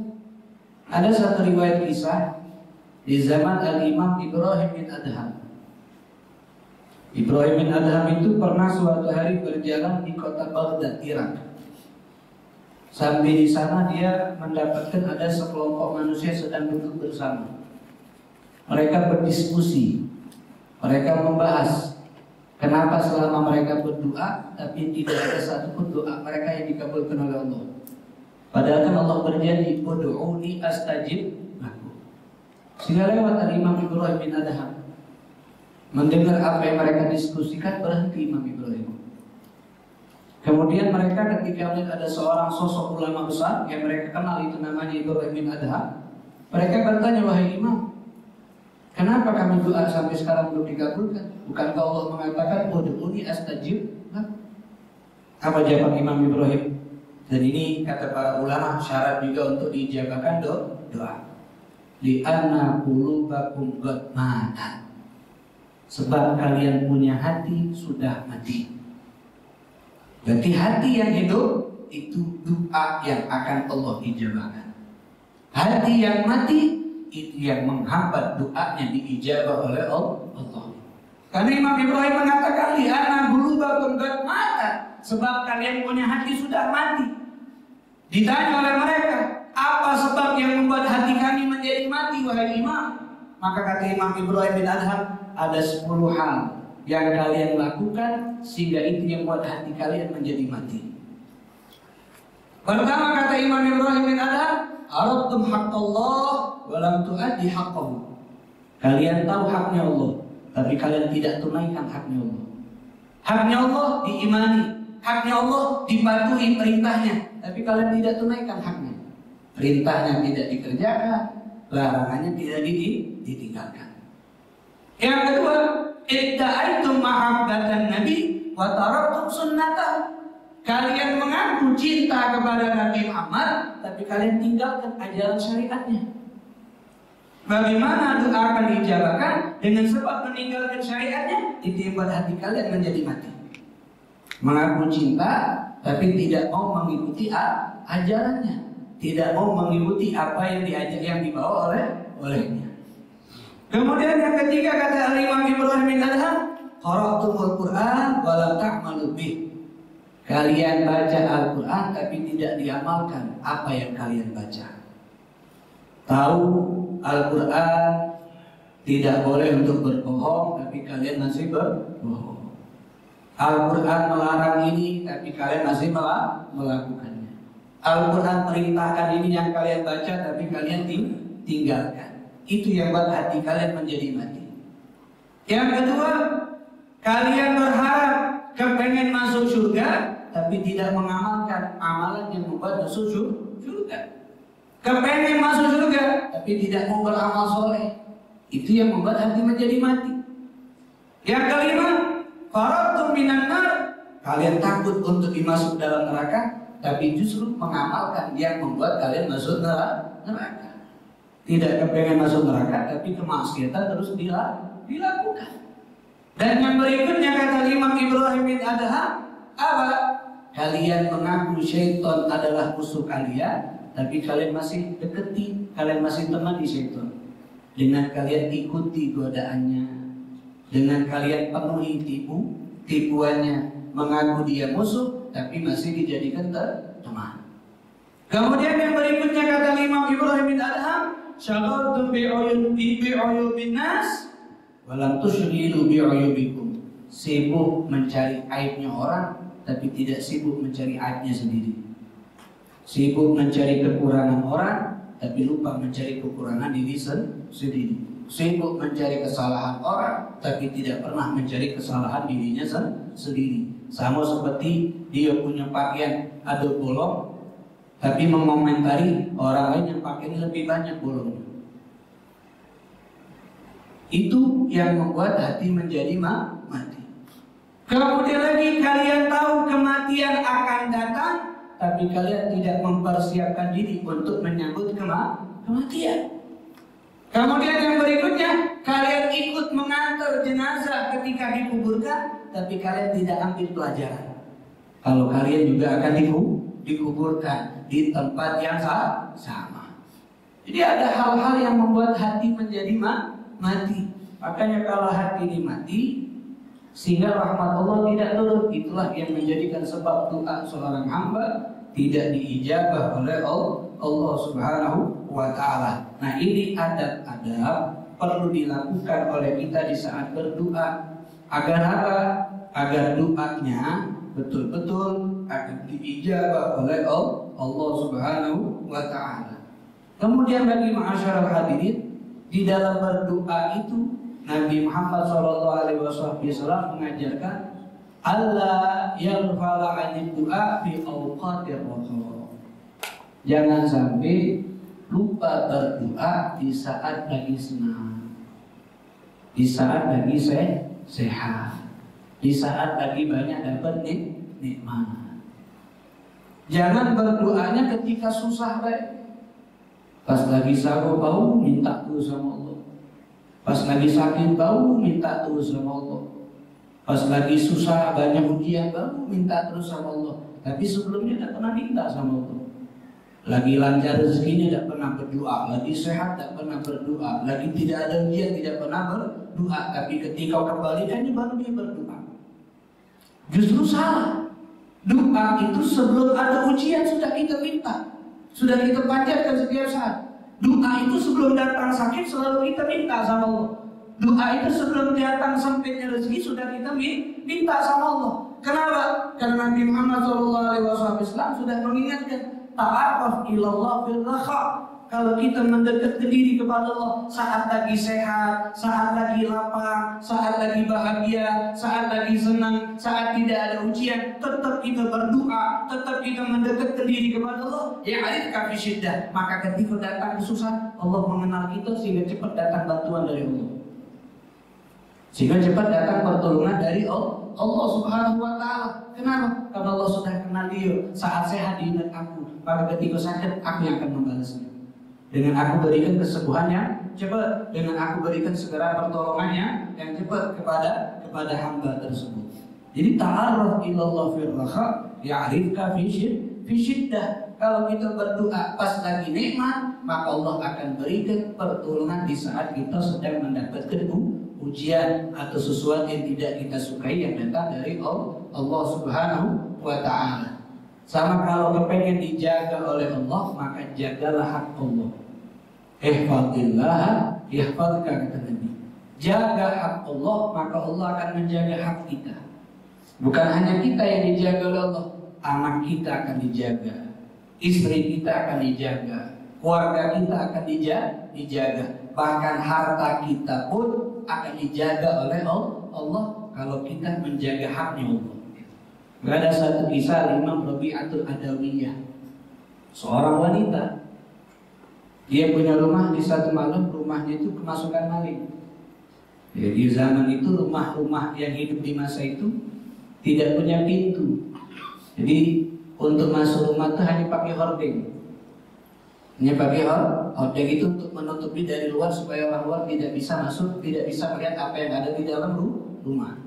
ada satu riwayat kisah di zaman Al-Imam Ibrahim bin Adham. Ibrahim bin Adham itu pernah suatu hari berjalan di kota Baghdad, Irak. Sampai di sana dia mendapatkan ada sekelompok manusia sedang duduk bersama. Mereka berdiskusi, mereka membahas kenapa selama mereka berdoa tapi tidak ada satupun doa mereka yang dikabulkan oleh Allah. Padahal kan Allah berjanji, ud'uni astajib lakum. Sehingga lewat Imam Ibrahim bin Adham, mendengar apa yang mereka diskusikan, berhenti Imam Ibrahim. Kemudian mereka ketika melihat ada seorang sosok ulama besar yang mereka kenal, itu namanya Ibrahim bin Adham, mereka bertanya, wahai Imam, kenapa kami doa sampai sekarang belum dikabulkan? Bukankah Allah mengatakan ud'uni astajib lakum? Apa jawab Imam Ibrahim? Dan ini kata para ulama syarat juga untuk diijabahkan doa. Li'anna qulubakum qad matat. Sebab kalian punya hati sudah mati. Berarti hati yang hidup itu doa yang akan Allah ijabahkan. Hati yang mati itu yang menghambat doanya diijabah oleh Allah. Karena Imam Ibrahim mengatakan li'anna qulubakum qad matat. Sebab kalian punya hati sudah mati. Ditanya oleh mereka, apa sebab yang membuat hati kami menjadi mati, wahai Imam? Maka kata Imam Ibrahim bin Adham, ada 10 hal yang kalian lakukan sehingga itu yang membuat hati kalian menjadi mati. Pertama kata Imam Ibrahim bin Adham, aradtum haqqallah wa lam tu'addi haqqahu. Kalian tahu haknya Allah, tapi kalian tidak tunaikan haknya Allah. Haknya Allah diimani, haknya Allah dipatuhi perintahnya, tapi kalian tidak tunaikan haknya. Perintahnya tidak dikerjakan, larangannya tidak ditinggalkan. Yang kedua, idda'aitum mahabbatan Nabi wa taraktum sunnatah. Kalian mengaku cinta kepada Nabi Muhammad, tapi kalian tinggalkan ajaran syariatnya. Bagaimana doa akan dijawabkan? Dengan sebab meninggalkan syariatnya, itu membuat hati kalian menjadi mati. Mengaku cinta, tapi tidak mau mengikuti ajarannya, tidak mau mengikuti apa yang dibawa olehnya. Kemudian yang ketiga kata Imam Ibrahim bin Adham, qara'tumul Qur'an wa lam ta'malu bih. Kalian baca Al-Quran tapi tidak diamalkan apa yang kalian baca. Tahu Al-Quran tidak boleh untuk berbohong, tapi kalian masih berbohong. Al-Quran melarang ini, tapi kalian masih melakukannya. Al-Quran perintahkan ini yang kalian baca, tapi kalian tinggalkan. Itu yang buat hati kalian menjadi mati. Yang kedua, kalian berharap kepengen masuk surga, tapi tidak mengamalkan amalan yang membuat masuk surga. Kepengen masuk surga, tapi tidak mau beramal soleh. Itu yang membuat hati menjadi mati. Yang kelima, faratum minan nar. Kalian takut untuk dimasuk dalam neraka, tapi justru mengamalkan yang membuat kalian masuk neraka. Tidak kepengen masuk neraka, tapi kemaksiatan terus dilakukan. Dan yang berikutnya kata Imam Ibrahim bin Adham, apa? Kalian mengaku syaitan adalah musuh kalian, tapi kalian masih deketi, kalian masih temani syaitan. Dengan kalian ikuti godaannya, dengan kalian penuhi tipuannya, mengaku dia musuh, tapi masih dijadikan teman. Kemudian yang berikutnya kata Imam Ibrahim bin Adham, syaghaltum bi'uyubin nas walam tushghilu bi'uyubikum. Sibuk mencari aibnya orang, tapi tidak sibuk mencari aibnya sendiri. Sibuk mencari kekurangan orang, tapi lupa mencari kekurangan diri sendiri. Sibuk mencari kesalahan orang, tapi tidak pernah mencari kesalahan dirinya sendiri. Sama seperti dia punya pakaian ada bolong, tapi mengomentari orang lain yang pakaiannya lebih banyak bolongnya. Itu yang membuat hati menjadi mati. Kemudian lagi kalian tahu kematian akan datang, tapi kalian tidak mempersiapkan diri untuk menyambut kematian. Kemudian yang berikutnya, kalian ikut mengantar jenazah ketika dikuburkan, tapi kalian tidak ambil pelajaran. Kalau kalian juga akan dikuburkan di tempat yang sama. Jadi ada hal-hal yang membuat hati menjadi mati. Makanya kalau hati ini mati, sehingga rahmat Allah tidak turun. Itulah yang menjadikan sebab doa seorang hamba tidak diijabah oleh Allah Subhanahu wa ta'ala. Nah, ini adab-adab perlu dilakukan oleh kita di saat berdoa. Agar apa? Agar doanya betul-betul akan diijabah oleh Allah Subhanahu wa ta'ala. Kemudian bagi ma'asyiral hadirin, di dalam berdoa itu Nabi Muhammad SAW mengajarkan Allah yaghfala 'anil du'a fi awqatir raha. Jangan sampai lupa berdoa di saat lagi senang, di saat lagi sehat, di saat lagi banyak dapat nikmat. Jangan berdoanya ketika susah baik. Pas lagi sahur bau minta terus sama Allah. Pas lagi sakit bau minta terus sama Allah. Pas lagi susah banyak ujian bau minta terus sama Allah. Tapi sebelumnya tidak pernah minta sama Allah. Lagi lancar rezekinya tidak pernah berdoa, lagi sehat tidak pernah berdoa, lagi tidak ada ujian tidak pernah berdoa. Tapi ketika kembaliannya baru dia berdoa. Justru salah. Doa itu sebelum ada ujian sudah kita minta, sudah kita panjatkan setiap saat. Doa itu sebelum datang sakit selalu kita minta sama Allah. Doa itu sebelum datang sempitnya rezeki sudah kita minta sama Allah. Kenapa? Karena Nabi Muhammad SAW sudah mengingatkan ta'arraf ilallah fil rakha. kalau kita mendekat diri kepada Allah saat lagi sehat, saat lagi lapang, saat lagi bahagia, saat lagi senang, saat tidak ada ujian, tetap kita berdoa, tetap kita mendekat diri kepada Allah. Ya alifka fi syiddah, maka ketika datang kesusahan, Allah mengenal kita sehingga cepat datang bantuan dari Allah. Sehingga cepat datang pertolongan dari Allah Subhanahu wa Ta'ala. Kenapa? Karena Allah sudah kenal dia. Saat sehat diingat aku, maka ketika sakit aku yang akan membalasnya. Dengan aku berikan kesembuhannya cepat, dengan aku berikan segera pertolongannya yang cepat kepada hamba tersebut. Jadi ta'arruf ilallah fil raha ya'rifka fi syiddah. Kalau kita berdoa pas lagi nikmat, maka Allah akan berikan pertolongan di saat kita sedang mendapatkan ujian atau sesuatu yang tidak kita sukai yang datang dari Allah Subhanahu wa Ta'ala. Sama kalau kepengen dijaga oleh Allah, maka jagalah hak Allah. Ihfadillah yahfadka, kata Nabi. Jaga hak Allah, maka Allah akan menjaga hak kita. Bukan hanya kita yang dijaga oleh Allah, anak kita akan dijaga, istri kita akan dijaga, keluarga kita akan dijaga, bahkan harta kita pun akan dijaga oleh Allah kalau kita menjaga haknya Allah. Gak ada satu kisah Imam Rabi'atul Adawiyah, seorang wanita, dia punya rumah, di satu malam rumahnya itu kemasukan maling. Jadi zaman itu rumah-rumah yang hidup di masa itu tidak punya pintu. Jadi untuk masuk rumah itu hanya pakai hordeng. Hanya pakai hordeng itu untuk menutupi dari luar supaya orang luar tidak bisa masuk, tidak bisa melihat apa yang ada di dalam rumah.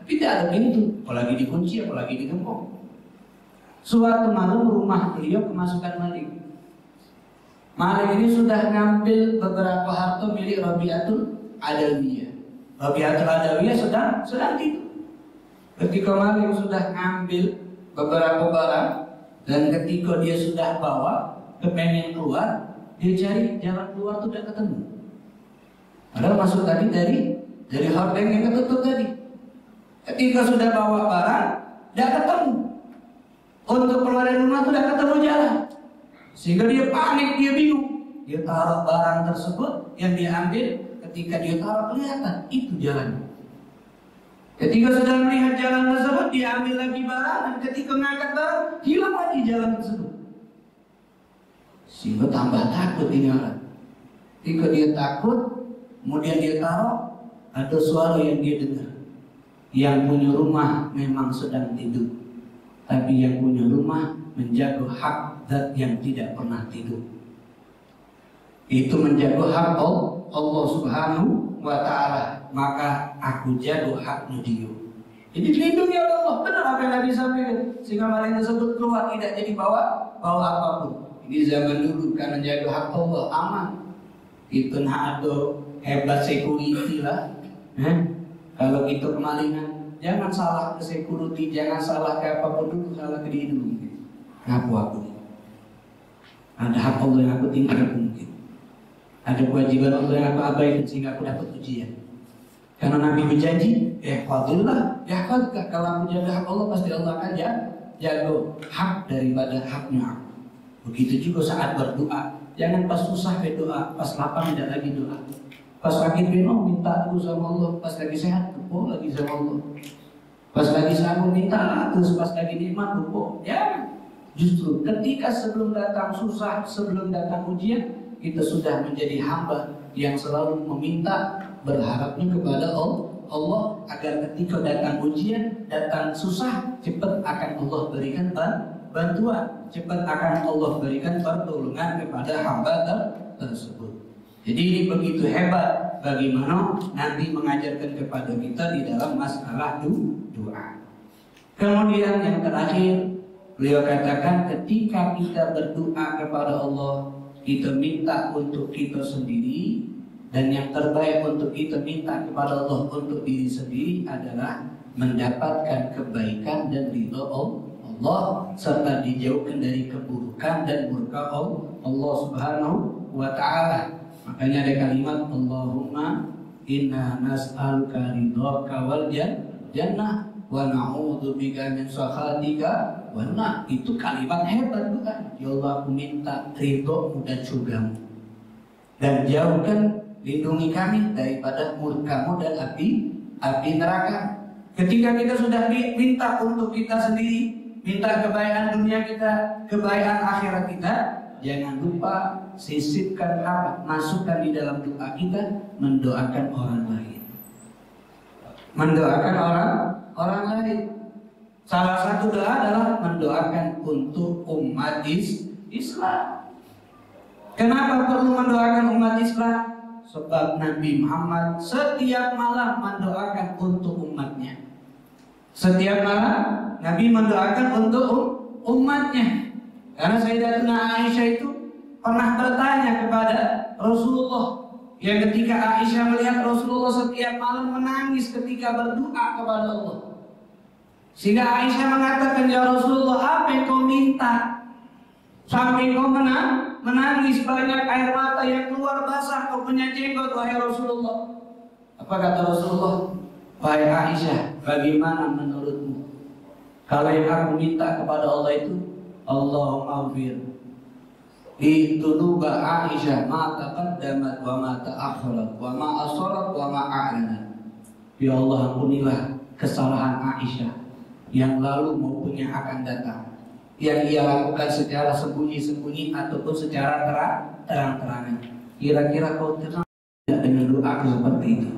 Tapi tidak ada pintu, apalagi dikunci, apalagi digembok. Suatu malam rumah beliau kemasukan maling. Maling ini sudah ngambil beberapa harta milik Rabi'atul Adawiyah. Rabi'atul Adawiyah sedang tidur. Ketika maling sudah ngambil beberapa barang dan ketika dia sudah bawa kepengen keluar, dia cari jalan keluar itu tidak ketemu. Padahal masuk tadi dari hordeng yang ketutup tadi. Ketika sudah bawa barang, tidak ketemu. Untuk keluar dari rumah itu tidak ketemu jalan. Sehingga dia panik, dia bingung. Dia taruh barang tersebut yang dia ambil. Ketika dia taruh kelihatan itu jalannya. Ketika sudah melihat jalan tersebut, dia ambil lagi barang. Dan ketika mengangkat barang, hilang lagi jalan tersebut. Sehingga tambah takut ini orang. Ketika dia takut, kemudian dia taruh, ada suara yang dia dengar. Yang punya rumah memang sedang tidur, tapi yang punya rumah menjaga hak zat yang tidak pernah tidur. Itu menjaga hak Allah Subhanahu wa Ta'ala. Maka aku jaga haknya dia. Jadi dilindungi oleh Allah. Benar apa yang Nabi sampaikan. Sehingga maling tersebut keluar tidak jadi bawa apapun. Ini zaman dulu karena jaga hak Allah aman. Itu ada hebat security lah. Kalau itu kemalingan, jangan salah ke security, jangan salah ke apapun dulu, salah ke diri dulu. Ngaku aku. Ada hak Allah yang aku tinggalkan mungkin. Ada kewajiban Allah yang aku abaikan sehingga aku dapat ujian. Karena Nabi berjanji, fadillah, kalau aku jaga hak Allah pasti Allah akan jaga hak daripada haknya aku. Begitu juga saat berdoa, jangan pas susah berdoa, pas lapang tidak lagi doa. Pas sakit minta terus sama Allah, pas lagi sehat lagi sama Allah. Pas lagi sanggup minta terus, pas lagi nikmat ya. Justru ketika sebelum datang susah, sebelum datang ujian, kita sudah menjadi hamba yang selalu meminta, berharapnya kepada Allah agar ketika datang ujian, datang susah, cepat akan Allah berikan bantuan, cepat akan Allah berikan pertolongan kepada hamba tersebut. Jadi ini begitu hebat bagaimana Nabi mengajarkan kepada kita di dalam masalah doa. Kemudian yang terakhir, beliau katakan ketika kita berdoa kepada Allah, kita minta untuk kita sendiri, dan yang terbaik untuk kita minta kepada Allah untuk diri sendiri adalah mendapatkan kebaikan dan ridha Allah serta dijauhkan dari keburukan dan murka Allah Subhanahu wa Ta'ala. Makanya ada kalimat Allahumma inna nas'aluka ridhaka wal jannah wa na'udzubika min sakhatika wan nar. Itu kalimat hebat bukan? Ya Allah, aku minta ridhomu dan surgamu. dan jauhkan, lindungi kami daripada murka-Mu dan api neraka. Ketika kita sudah minta untuk kita sendiri, minta kebaikan dunia kita, kebaikan akhirat kita, jangan lupa sisipkan masukkan di dalam doa kita, mendoakan orang lain. Mendoakan orang lain. Salah satu doa adalah mendoakan untuk umat Islam. Kenapa perlu mendoakan umat Islam? Sebab Nabi Muhammad setiap malam mendoakan untuk umatnya. Setiap malam Nabi mendoakan untuk umatnya. Karena Sayyidatuna Aisyah itu pernah bertanya kepada Rasulullah, yang ketika Aisyah melihat Rasulullah setiap malam menangis ketika berdoa kepada Allah, sehingga Aisyah mengatakan, ya Rasulullah, apa yang kau minta sampai kau menangis, banyak air mata yang keluar basah kau punya jenggot, wahai Rasulullah? Apa kata Rasulullah? Wahai Aisyah, bagaimana menurutmu kalau yang aku minta kepada Allah itu, Allahumma ghfir li dunuba Aisyah ma taqaddamat wa ma ta'akhkharat wa ma asharat wa ma a'lanat. Ya Allah, ampunilah kesalahan Aisyah yang lalu maupun yang akan datang, yang ia lakukan secara sembunyi-sembunyi ataupun secara terang-terangan. Kira-kira kau tenang tidak dengan doa seperti itu?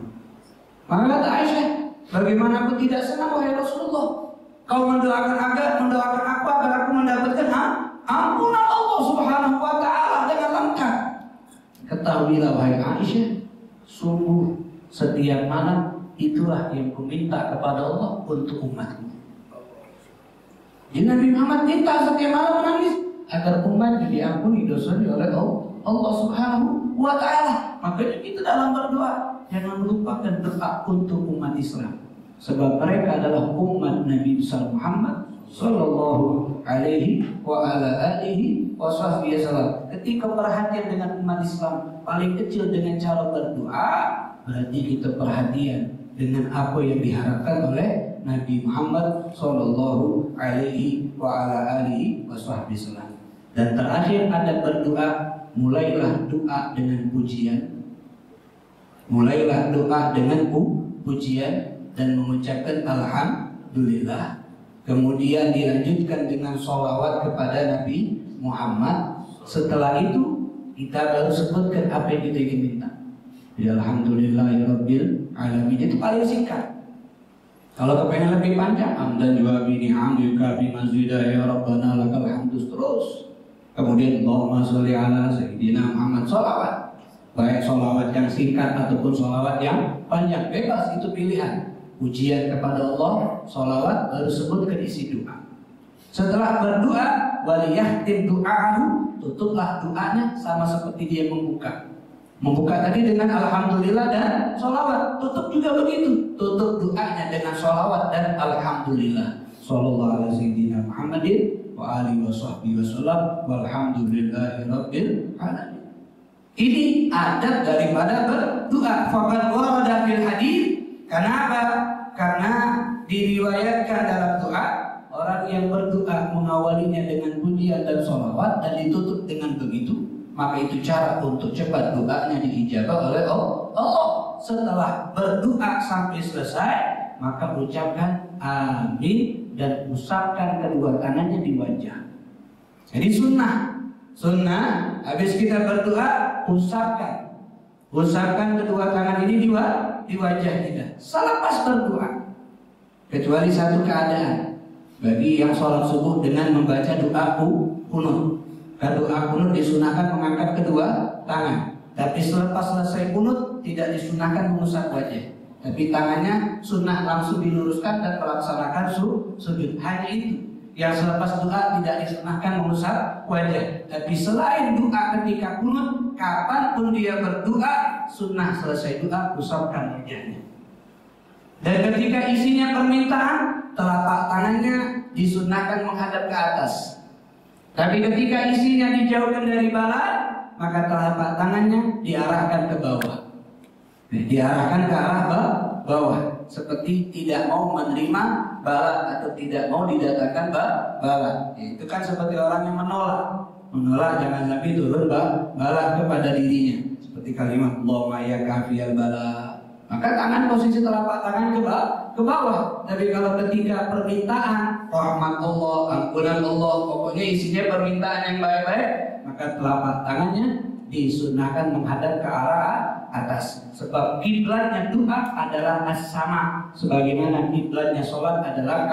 Maka kata Aisyah, bagaimana aku tidak senang wahai Rasulullah, kau mendoakan aku agar aku mendapatkan ampunan Allah Subhanahu wa Ta'ala dengan lengkap. Ketahuilah wahai Aisyah, sungguh setiap malam itulah yang kuminta kepada Allah untuk umatku. Jadi Nabi Muhammad minta setiap malam menangis agar umatnya diampuni dosanya oleh Allah Subhanahu wa Ta'ala. Makanya kita dalam berdoa jangan lupakan doa untuk umat Islam, sebab mereka adalah umat Nabi besar Muhammad sallallahu alaihi wa ala alihi wasallam. Ketika perhatian dengan umat Islam paling kecil dengan cara berdoa, berarti kita perhatian dengan apa yang diharapkan oleh Nabi Muhammad sallallahu alaihi wa ala alihi wasallam. Dan terakhir ada berdoa, mulailah doa dengan pujian. Mulailah doa dengan pujian dan mengucapkan alhamdulillah. Kemudian dilanjutkan dengan sholawat kepada Nabi Muhammad. Setelah itu kita baru sebutkan apa yang kita ingin minta. Ya alhamdulillahirabbil alamin, itu paling singkat. Kalau kepengen lebih panjang, hamdan juga bini hamdika bimazida ya rabbana lakal hamdus terus. Kemudian Allahumma sholli ala sayyidina Muhammad, sholawat. Baik sholawat yang singkat ataupun sholawat yang panjang, bebas, itu pilihan. Pujian kepada Allah, sholawat, baru sebutkan isi doa. Setelah berdoa, waliyahtim du'ahu, tutuplah doanya sama seperti dia membuka. Membuka tadi dengan alhamdulillah dan sholawat, tutup juga begitu. Tutup doanya dengan sholawat dan alhamdulillah. Sallallahu alaihi sayyidina Muhammadin wa alihi wa sahbihi wasallam walhamdulillahirabbil alamin. Ini adab daripada berdoa. Faqad warada fil hadis. Kenapa? Karena diriwayatkan dalam doa, orang yang berdoa mengawalinya dengan pujian dan sholawat dan ditutup dengan begitu, maka itu cara untuk cepat doanya diijabah oleh Allah. Setelah berdoa sampai selesai, maka ucapkan amin dan usapkan kedua tangannya di wajah. Jadi sunnah habis kita berdoa, usapkan kedua tangan ini di wajah kita selepas berdoa. Kecuali satu keadaan, bagi yang sholat subuh dengan membaca doa kunut. Doa kunut disunahkan mengangkat kedua tangan, tapi selepas selesai kunut tidak disunahkan mengusap wajah, tapi tangannya sunnah langsung diluruskan dan melaksanakan sujud. Hanya itu yang selepas doa tidak disunahkan mengusap wajah. Tapi selain doa ketika kunut, kapanpun dia berdoa, sunnah selesai doa usapkan wajahnya. Dan ketika isinya permintaan, telapak tangannya disunahkan menghadap ke atas. Tapi ketika isinya dijauhkan dari bala, maka telapak tangannya diarahkan ke bawah. Diarahkan ke arah bawah, seperti tidak mau menerima bala atau tidak mau didatangkan bala. Itu kan seperti orang yang menolak jangan sampai turun bala kepada dirinya. seperti kalimat Allahumma ya kafiyal bala, maka tangan posisi telapak tangan ke bawah. Tapi kalau ketika permintaan rahmat Allah, ampunan Allah, pokoknya isinya permintaan yang baik-baik, maka telapak tangannya disunahkan menghadap ke arah atas. Sebab kiblatnya doa adalah as-sama, sebagaimana kiblatnya sholat adalah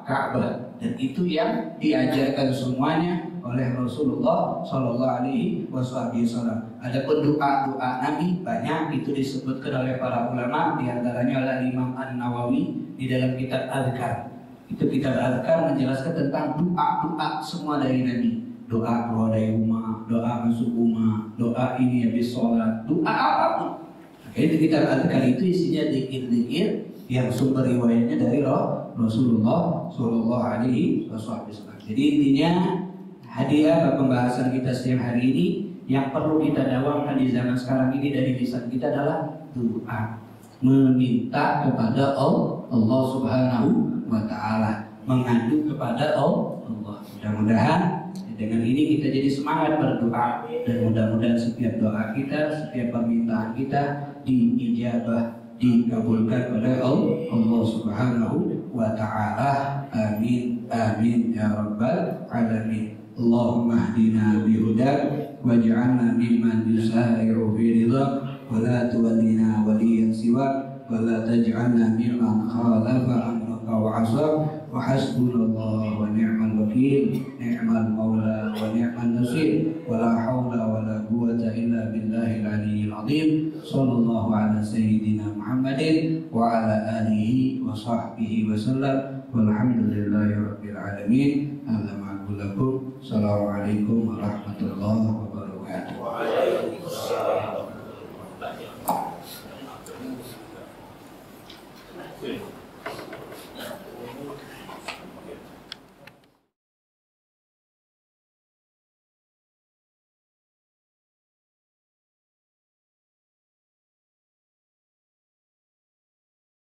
Ka'bah. Dan itu yang diajarkan semuanya oleh Rasulullah Shallallahu Alaihi Wasallam. Adapun doa Nabi banyak itu disebutkan oleh para ulama, diantaranya oleh Imam An-Nawawi di dalam kitab Al-Adhkar. Itu kitab Al-Adhkar menjelaskan tentang doa semua dari Nabi. Doa keluar dari rumah, doa masuk rumah, doa ini habis sholat, doa apapun. Itu kitab Al-Adhkar itu isinya dzikir-dzikir yang sumber riwayatnya dari Rasulullah Shallallahu Alaihi Wasallam. Jadi intinya hadiah pembahasan kita siang hari ini yang perlu kita dawamkan di zaman sekarang ini dari lisan kita adalah doa, meminta kepada Allah Subhanahu wa Ta'ala, mengadu kepada Allah. Mudah-mudahan dengan ini kita jadi semangat berdoa, dan mudah-mudahan setiap doa kita, setiap permintaan kita diijabah, dikabulkan oleh Allah Subhanahu wa Ta'ala. Amin amin ya rabbal alamin. Allahumma hdina bihudak waj'alna mimman yusari'u fi ridhak wa la tuwallina waliyan siwak wa la taj'alna mimman khalafa amraka wa 'asab wa hasbunallahu wa ni'mal wakil, ni'mal maula wa ni'man nasir, wa la hawla wa la quwwata illa billahil aliyyil azim. Sallallahu ala sayyidina Muhammadin wa ala alihi wa sahbihi wa sallam, walhamdulillahi rabbil alamin. Assalamualaikum warahmatullahi wabarakatuh.